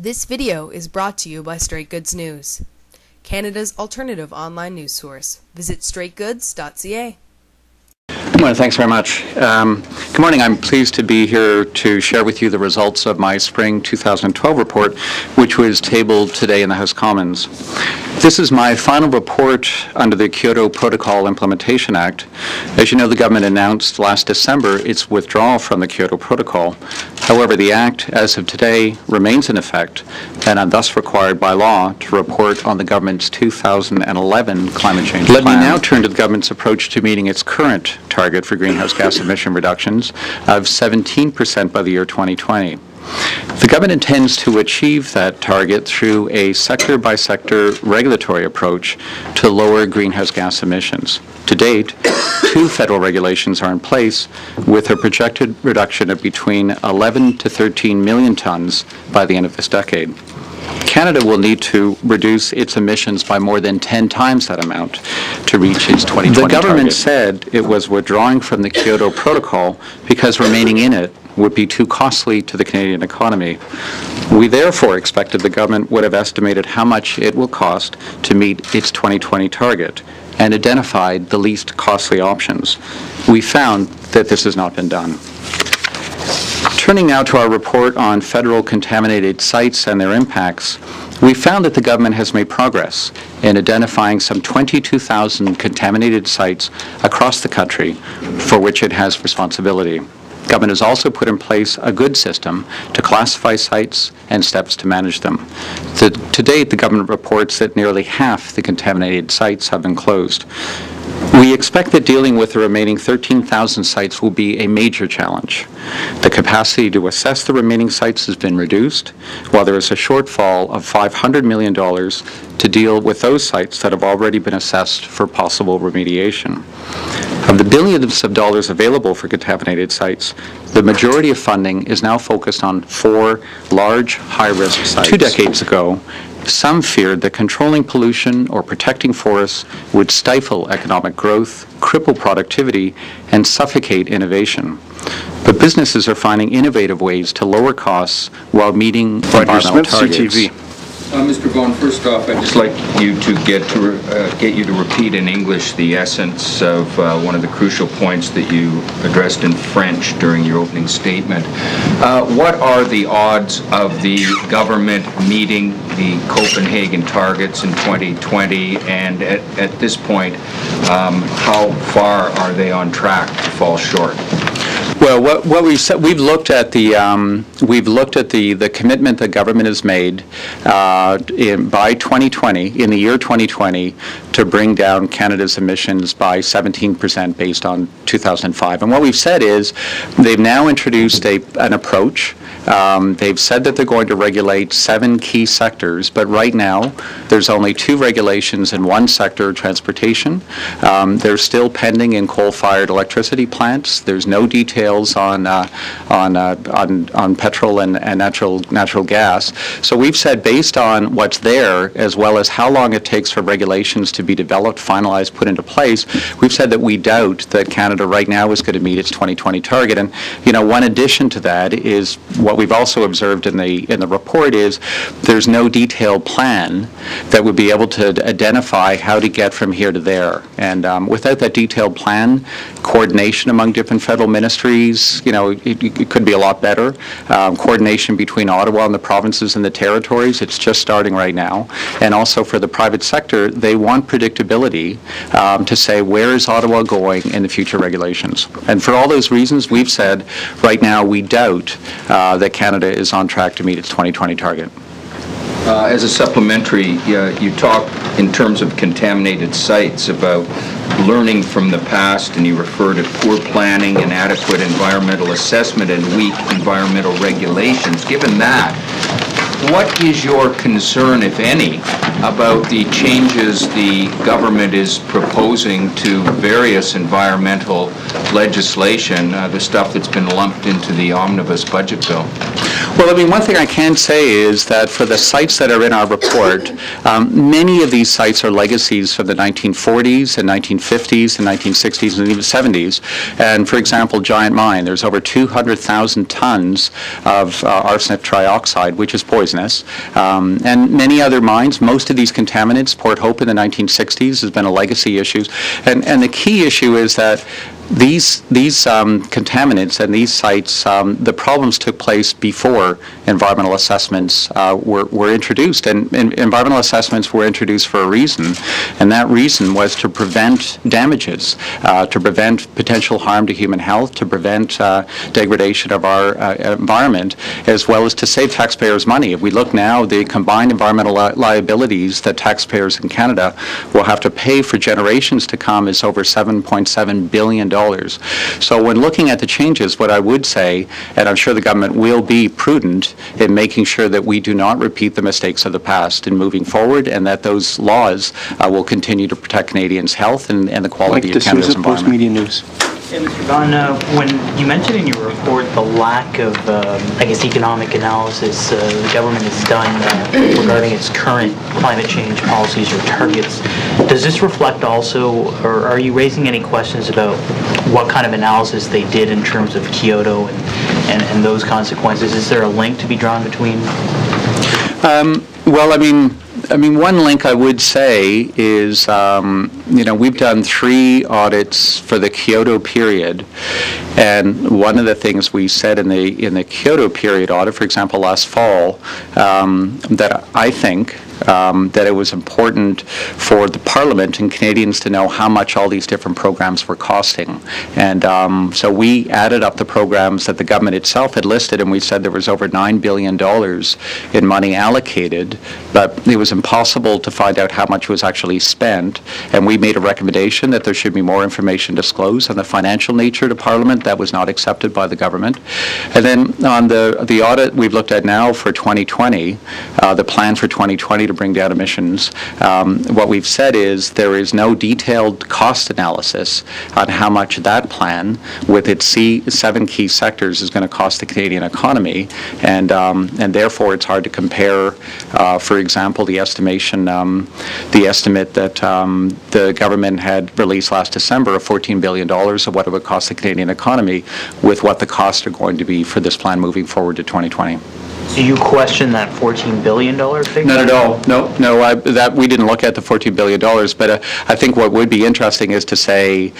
This video is brought to you by Straight Goods News, Canada's alternative online news source. Visit straightgoods.ca. Well, thanks very much. Good morning. I'm pleased to be here to share with you the results of my spring 2012 report, which was tabled today in the House Commons. This is my final report under the Kyoto Protocol Implementation Act. As you know, the government announced last December its withdrawal from the Kyoto Protocol. However, the Act, as of today, remains in effect, and I'm thus required by law to report on the government's 2011 climate change plan. Let me now turn to the government's approach to meeting its current target for greenhouse gas emission reductions of 17% by the year 2020. The government intends to achieve that target through a sector-by-sector regulatory approach to lower greenhouse gas emissions. To date, 2 federal regulations are in place with a projected reduction of between 11 to 13 million tons by the end of this decade. Canada will need to reduce its emissions by more than 10 times that amount to reach its 2020 target. The government said it was withdrawing from the Kyoto Protocol because remaining in it would be too costly to the Canadian economy. We therefore expected the government would have estimated how much it will cost to meet its 2020 target and identified the least costly options. We found that this has not been done. Turning now to our report on federal contaminated sites and their impacts, we found that the government has made progress in identifying some 22,000 contaminated sites across the country for which it has responsibility. The government has also put in place a good system to classify sites and steps to manage them. To date, the government reports that nearly half the contaminated sites have been closed. We expect that dealing with the remaining 13,000 sites will be a major challenge. The capacity to assess the remaining sites has been reduced, while there is a shortfall of $500 million to deal with those sites that have already been assessed for possible remediation. Of the billions of dollars available for contaminated sites, the majority of funding is now focused on 4 large, high-risk sites. 2 decades ago, some feared that controlling pollution or protecting forests would stifle economic growth, cripple productivity, and suffocate innovation. But businesses are finding innovative ways to lower costs while meeting environmental targets. CTV. Mr. Vaughan, first off, I'd just like you to get you to repeat in English the essence of one of the crucial points that you addressed in French during your opening statement. What are the odds of the government meeting the Copenhagen targets in 2020, and at this point, how far are they on track to fall short? Well, what we've said, we've looked at the commitment the government has made by 2020, in the year 2020, to bring down Canada's emissions by 17% based on 2005. And what we've said is they've now introduced an approach. They've said that they're going to regulate 7 key sectors, but right now there's only 2 regulations in one sector, transportation. They're still pending in coal-fired electricity plants. There's no details on petrol and natural gas. So we've said, based on what's there, as well as how long it takes for regulations to be developed, finalized, put into place, we've said that we doubt that Canada right now is going to meet its 2020 target. And one addition to that is what we've also observed in the report is there's no detailed plan that would be able to identify how to get from here to there. And without that detailed plan, coordination among different federal ministries, it could be a lot better. Coordination between Ottawa and the provinces and the territories, it's just starting right now. And also for the private sector, they want predictability to say, where is Ottawa going in the future regulations? And for all those reasons, we've said right now we doubt that Canada is on track to meet its 2020 target. As a supplementary, you talk in terms of contaminated sites about learning from the past, and you refer to poor planning, inadequate environmental assessment, and weak environmental regulations. Given that, what is your concern, if any, about the changes the government is proposing to various environmental legislation, the stuff that's been lumped into the omnibus budget bill? Well, I mean, one thing I can say is that for the sites that are in our report, many of these sites are legacies from the 1940s and 1950s and 1960s and even 70s. And for example, Giant Mine, there's over 200,000 tons of arsenic trioxide, which is poisonous. And many other mines, most of these contaminants, Port Hope in the 1960s has been a legacy issue. And the key issue is that these contaminants and these sites, the problems took place before environmental assessments were introduced. And environmental assessments were introduced for a reason, and that reason was to prevent damages, to prevent potential harm to human health, to prevent degradation of our environment, as well as to save taxpayers money. If we look now, the combined environmental liabilities that taxpayers in Canada will have to pay for generations to come is over $7.7 billion. So when looking at the changes, what I would say, and I'm sure the government will be prudent in making sure that we do not repeat the mistakes of the past in moving forward, and that those laws will continue to protect Canadians' health and the quality of Canada's environment. Post-Media News. Yeah, Mr. Vaughan, when you mentioned in your report the lack of, I guess, economic analysis the government has done regarding its current climate change policies or targets, does this reflect also, or are you raising any questions about what kind of analysis they did in terms of Kyoto and those consequences? Is there a link to be drawn between? Well, I mean, one link I would say is, we've done 3 audits for the Kyoto period, and one of the things we said in the Kyoto period audit, for example, last fall, that I think that it was important for the Parliament and Canadians to know how much all these different programs were costing. And so we added up the programs that the government itself had listed, and we said there was over $9 billion in money allocated, but it was impossible to find out how much was actually spent. And we made a recommendation that there should be more information disclosed on the financial nature to Parliament. That was not accepted by the government. And then on the audit we've looked at now for 2020, the plan for 2020 to bring down emissions, what we've said is there is no detailed cost analysis on how much that plan, with its 7 key sectors, is going to cost the Canadian economy, and therefore it's hard to compare, for example, the estimate that the government had released last December of $14 billion of what it would cost the Canadian economy with what the costs are going to be for this plan moving forward to 2020. Do you question that $14 billion figure? Not at all. No. That we didn't look at the $14 billion, but I think what would be interesting is to say,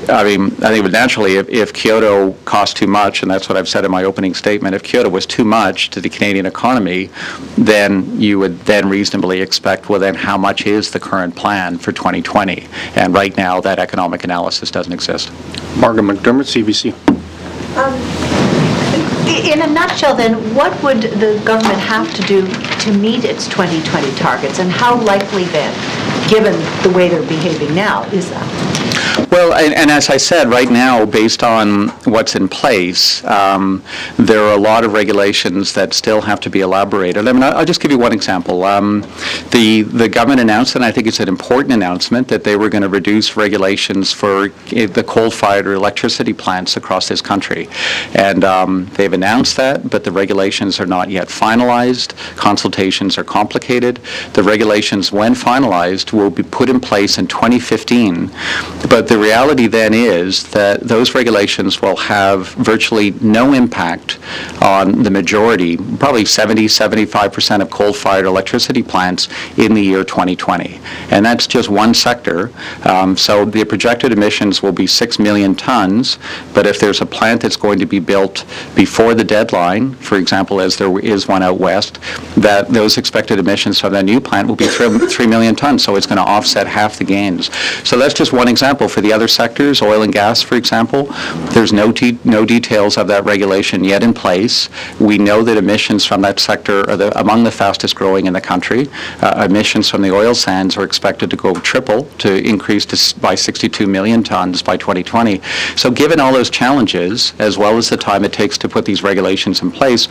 I think naturally, if Kyoto cost too much, and that's what I've said in my opening statement, if Kyoto was too much to the Canadian economy, then you would then reasonably expect, well, then how much is the current plan for 2020? And right now, that economic analysis doesn't exist. Margaret McDermott, CBC. In a nutshell, then, what would the government have to do to meet its 2020 targets, and how likely then, given the way they're behaving now, is that? Well, and as I said, right now, based on what's in place, there are a lot of regulations that still have to be elaborated. I mean, I'll just give you one example. The government announced, and I think it's an important announcement, that they were going to reduce regulations for the coal-fired electricity plants across this country. And they've announced that, but the regulations are not yet finalized. Consultations are complicated. The regulations, when finalized, will be put in place in 2015. But the reality then is that those regulations will have virtually no impact on the majority, probably 70-75% of coal-fired electricity plants in the year 2020. And that's just one sector. So the projected emissions will be 6 million tons, but if there's a plant that's going to be built before the deadline, for example, as there is one out west, that those expected emissions from that new plant will be 3 million tons, so it's going to offset half the gains. So that's just one example. For the other sectors, oil and gas, for example, there's no details of that regulation yet in place. We know that emissions from that sector are among the fastest growing in the country. Emissions from the oil sands are expected to go triple, to increase by 62 million tons by 2020. So given all those challenges, as well as the time it takes to put these regulations in place,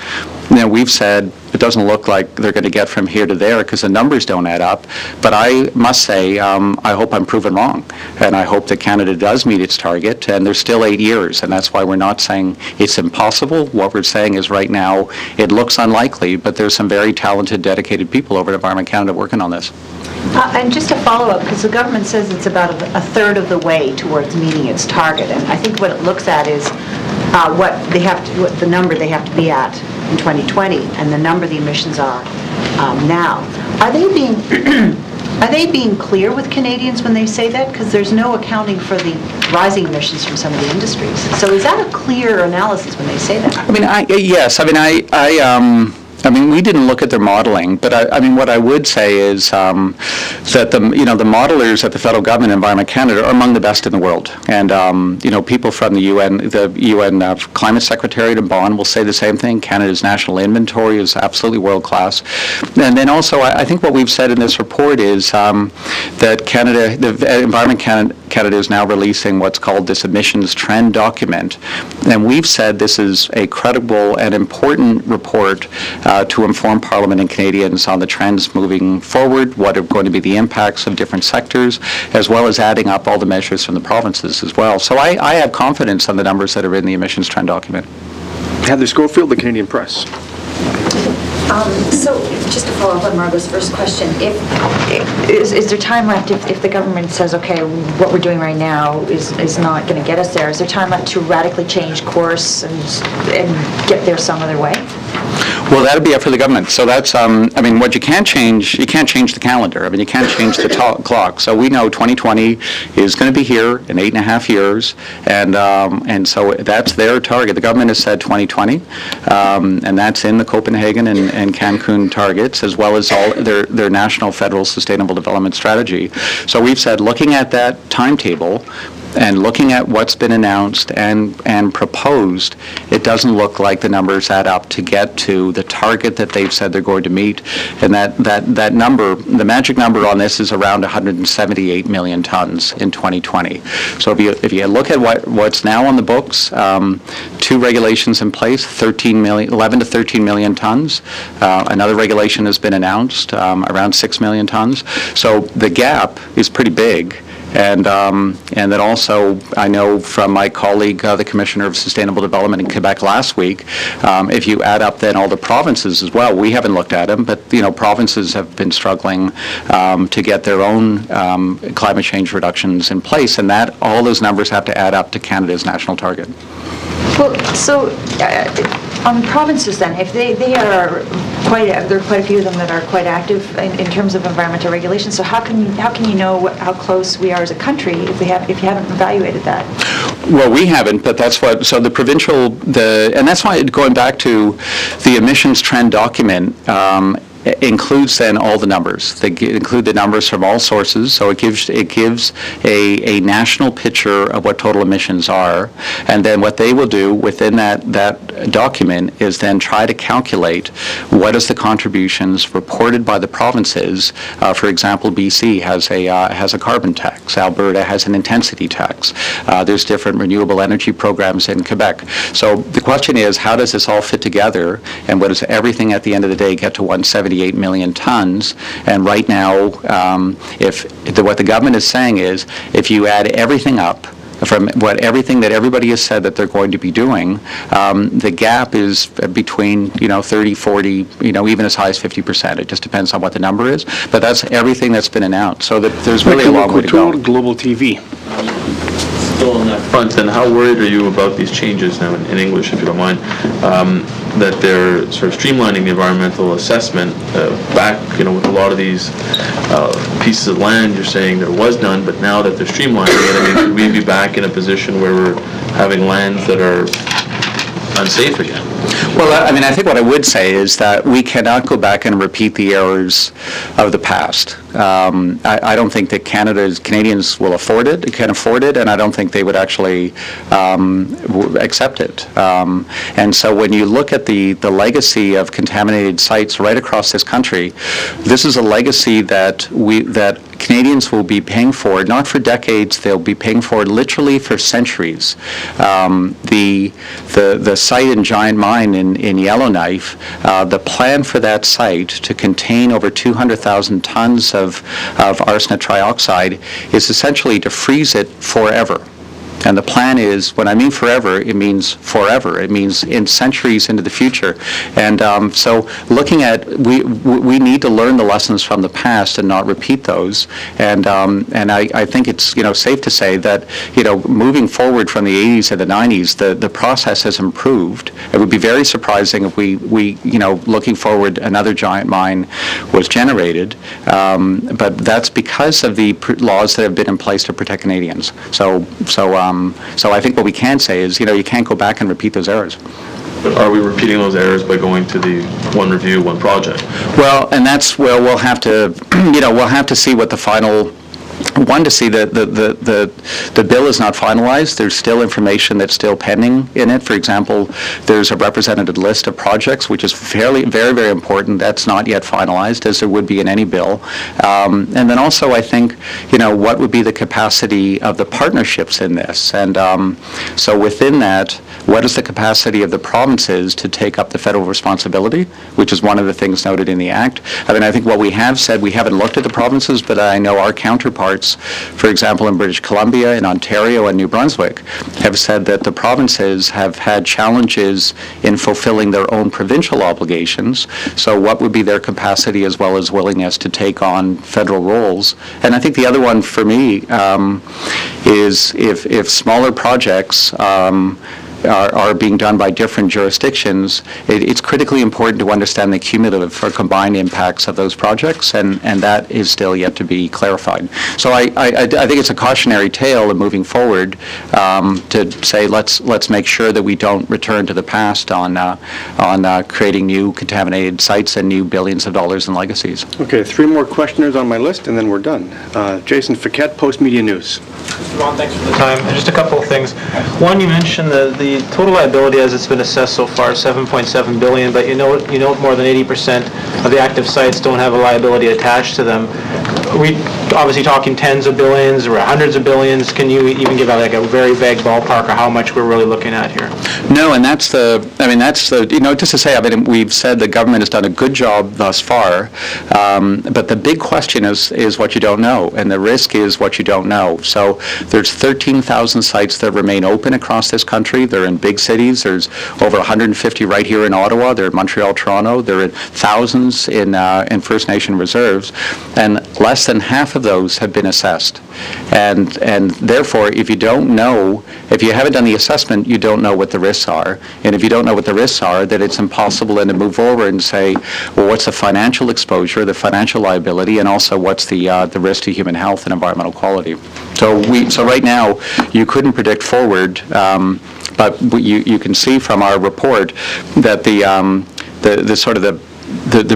we've said It doesn't look like they're going to get from here to there because the numbers don't add up. But I must say, I hope I'm proven wrong, and I hope that Canada does meet its target, and there's still 8 years, and that's why we're not saying it's impossible. What we're saying is right now it looks unlikely, but there's some very talented, dedicated people over at Environment Canada working on this. And just a follow-up, because the government says it's about a third of the way towards meeting its target, and I think what it looks at is what the number they have to be at in 2020, and the number the emissions are now. Are they being are they being clear with Canadians when they say that? Because there's no accounting for the rising emissions from some of the industries. So is that a clear analysis when they say that? I mean, yes. I mean, we didn't look at their modeling, but I mean, what I would say is that the modelers at the federal government, Environment Canada, are among the best in the world. And people from the UN Climate Secretariat in Vaughan will say the same thing. Canada's national inventory is absolutely world class. And then also, I think what we've said in this report is that the Environment Canada is now releasing what's called this emissions trend document, and we've said this is a credible and important report to inform Parliament and Canadians on the trends moving forward, what are going to be the impacts of different sectors, as well as adding up all the measures from the provinces as well. So I have confidence on the numbers that are in the emissions trend document. Heather Schofield, the Canadian Press. So, just to follow up on Margot's first question, Is there time left if the government says, okay, what we're doing right now is not going to get us there? Is there time left to radically change course and get there some other way? Well, that'll be up for the government. So that's, I mean, what you can't change the calendar. I mean, you can't change the clock. So we know 2020 is going to be here in 8.5 years, and so that's their target. The government has said 2020, and that's in the Copenhagen and Cancun targets, as well as all their national federal sustainable development strategy. So we've said, looking at that timetable, and looking at what's been announced and proposed, it doesn't look like the numbers add up to get to the target that they've said they're going to meet. And that number, the magic number on this is around 178 million tons in 2020. So if you look at what's now on the books, 2 regulations in place, 11 to 13 million tons. Another regulation has been announced, around 6 million tons. So the gap is pretty big. And then also, I know from my colleague, the Commissioner of Sustainable Development in Quebec last week, if you add up then all the provinces as well, we haven't looked at them, but provinces have been struggling to get their own climate change reductions in place, and that all those numbers have to add up to Canada's national target. Well, so on provinces then, if there are quite a few of them that are quite active in terms of environmental regulation. So how can you know how close we are as a country if you haven't evaluated that? Well, we haven't, but that's what. So the provincial, and that's why going back to the emissions trend document. Includes then all the numbers. They include the numbers from all sources, so it gives a national picture of what total emissions are, and then what they will do within that document is then try to calculate what is the contributions reported by the provinces. For example, BC has a carbon tax. Alberta has an intensity tax. There's different renewable energy programs in Quebec. So the question is, how does this all fit together, and what does everything at the end of the day get to 178 million tons? And right now, what the government is saying is, if you add everything up from everything that everybody has said that they're going to be doing, the gap is between 30, 40, even as high as 50%. It just depends on what the number is, but that's everything that's been announced. So that there's really a long way to go. Global TV. Still on that front, then how worried are you about these changes now in English, if you don't mind, that they're sort of streamlining the environmental assessment back, with a lot of these pieces of land, you're saying there was none, but now that they're streamlining it, could we be back in a position where we're having lands that are unsafe again? Well, I think what I would say is that we cannot go back and repeat the errors of the past. I don't think that Canadians can afford it, and I don't think they would actually accept it. And so when you look at the legacy of contaminated sites right across this country, this is a legacy that Canadians will be paying for it, not for decades, they'll be paying for it literally for centuries. The site in Giant Mine in Yellowknife, the plan for that site to contain over 200,000 tons of arsenic trioxide is essentially to freeze it forever. And the plan is, when I mean forever, it means forever. It means in centuries into the future. And so looking at, we need to learn the lessons from the past and not repeat those. And I think it's, safe to say that, moving forward from the 80s and the 90s, the process has improved. It would be very surprising if we looking forward, another giant mine was generated. But that's because of the laws that have been in place to protect Canadians. So I think what we can say is, you can't go back and repeat those errors. But are we repeating those errors by going to the one review, one project? Well, and that's where we'll have to, we'll have to see what the final. One, to see that the bill is not finalized. There's still information that's still pending in it. For example, there's a represented list of projects, which is very, very important. That's not yet finalized, as there would be in any bill. And then also, I think, what would be the capacity of the partnerships in this? And so within that, what is the capacity of the provinces to take up the federal responsibility, which is one of the things noted in the Act? I mean, I think what we have said, we haven't looked at the provinces, but I know our counterparts, for example, in British Columbia, in Ontario, and New Brunswick, have said that the provinces have had challenges in fulfilling their own provincial obligations. So what would be their capacity as well as willingness to take on federal roles? And I think the other one for me is if smaller projects are being done by different jurisdictions, it's critically important to understand the cumulative or combined impacts of those projects, and that is still yet to be clarified. So I think it's a cautionary tale in moving forward to say let's make sure that we don't return to the past on creating new contaminated sites and new billions of dollars in legacies. Okay, 3 more questioners on my list, and then we're done. Jason Fiquette, Post Media News. Ron, thanks for the time. Just a couple of things. One, you mentioned the total liability as it's been assessed so far is $7.7 billion, but you note more than 80% of the active sites don't have a liability attached to them. We obviously talking tens of billions or hundreds of billions. Can you even give out like a very vague ballpark of how much we're really looking at here? No, and that's the just to say, I mean, we've said the government has done a good job thus far, but the big question is what you don't know, and the risk is what you don't know. So there's 13,000 sites that remain open across this country. They're in big cities. There's over 150 right here in Ottawa. They're in Montreal, Toronto. They're in thousands in First Nation reserves, and less than half of those have been assessed. And therefore, if you don't know, if you haven't done the assessment, you don't know what the risks are. And if you don't know what the risks are, then it's impossible then to move forward and say, well, what's the financial exposure, the financial liability, and also what's the risk to human health and environmental quality. So right now, you couldn't predict forward, but you can see from our report that the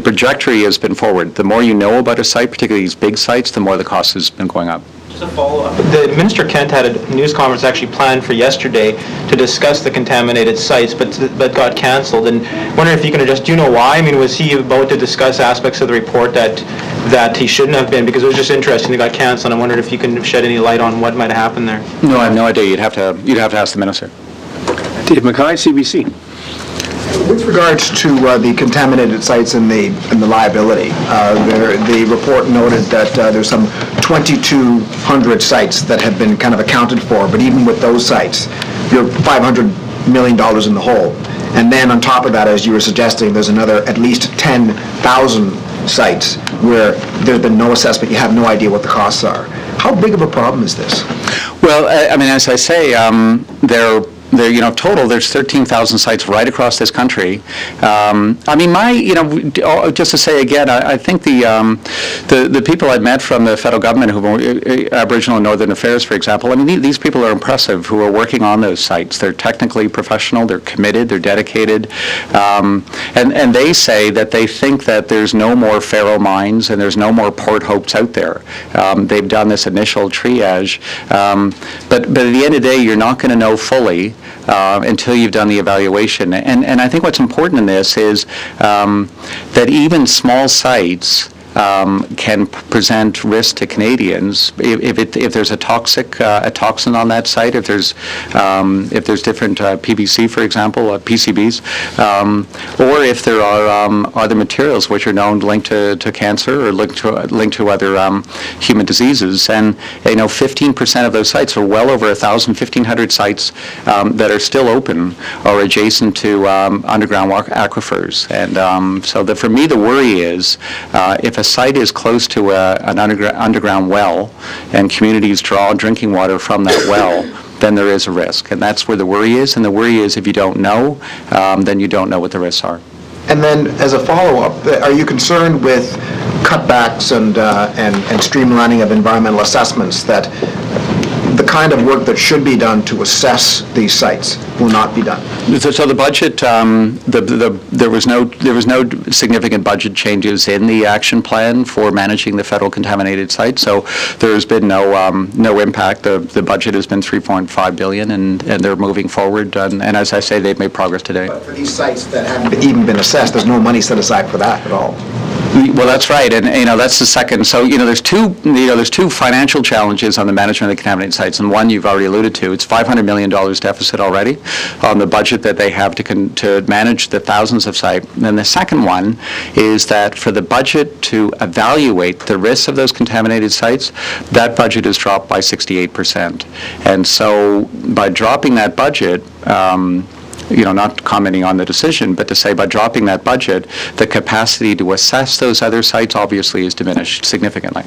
trajectory has been forward. The more you know about a site, particularly these big sites, the more the cost has been going up. Just a follow-up. The Minister Kent had a news conference actually planned for yesterday to discuss the contaminated sites, but got cancelled. And wondering if you can address, do you know why? I mean, was he about to discuss aspects of the report that he shouldn't have been? Because it was just interesting, it got cancelled. I wondered if you can shed any light on what might have happened there. No, I have no idea. You'd have to ask the Minister. Dave Mackay, CBC. With regards to the contaminated sites and the liability, the report noted that there's some 2,200 sites that have been kind of accounted for, but even with those sites, you're $500 million in the hole. And then on top of that, as you were suggesting, there's another at least 10,000 sites where there's been no assessment, you have no idea what the costs are. How big of a problem is this? Well, I mean, as I say, total, there's 13,000 sites right across this country. I mean, just to say again, I think the people I've met from the federal government who are Aboriginal and Northern Affairs, for example, I mean, these people are impressive who are working on those sites. They're technically professional, they're committed, they're dedicated, and they say that they think that there's no more Faro mines and there's no more Port Hopes out there. They've done this initial triage, but at the end of the day, you're not going to know fully until you've done the evaluation. And I think what's important in this is that even small sites can present risk to Canadians if there's a toxin on that site, if there's different PVC, for example, PCBs, or if there are other materials which are known linked to cancer or linked to other human diseases. And 15% of those sites are well over 1,500 sites that are still open or adjacent to underground aquifers. And so for me, the worry is if a site is close to an underground well and communities draw drinking water from that well, then there is a risk. And that's where the worry is. And the worry is if you don't know, then you don't know what the risks are. And then, as a follow-up, are you concerned with cutbacks and streamlining of environmental assessments, that the kind of work that should be done to assess these sites will not be done? So the budget, there was no significant budget changes in the action plan for managing the federal contaminated sites. So there has been no impact. The budget has been $3.5 billion, and they're moving forward. And as I say, they've made progress today. But for these sites that haven't even been assessed, there's no money set aside for that at all. Well, that's right, and that's the second. So there's two financial challenges on the management of the contaminated sites, and one you've already alluded to. It's $500 million deficit already on the budget that they have to manage the thousands of sites. And the second one is that for the budget to evaluate the risks of those contaminated sites, that budget is dropped by 68%. And so by dropping that budget, not commenting on the decision, but to say by dropping that budget, the capacity to assess those other sites obviously is diminished significantly.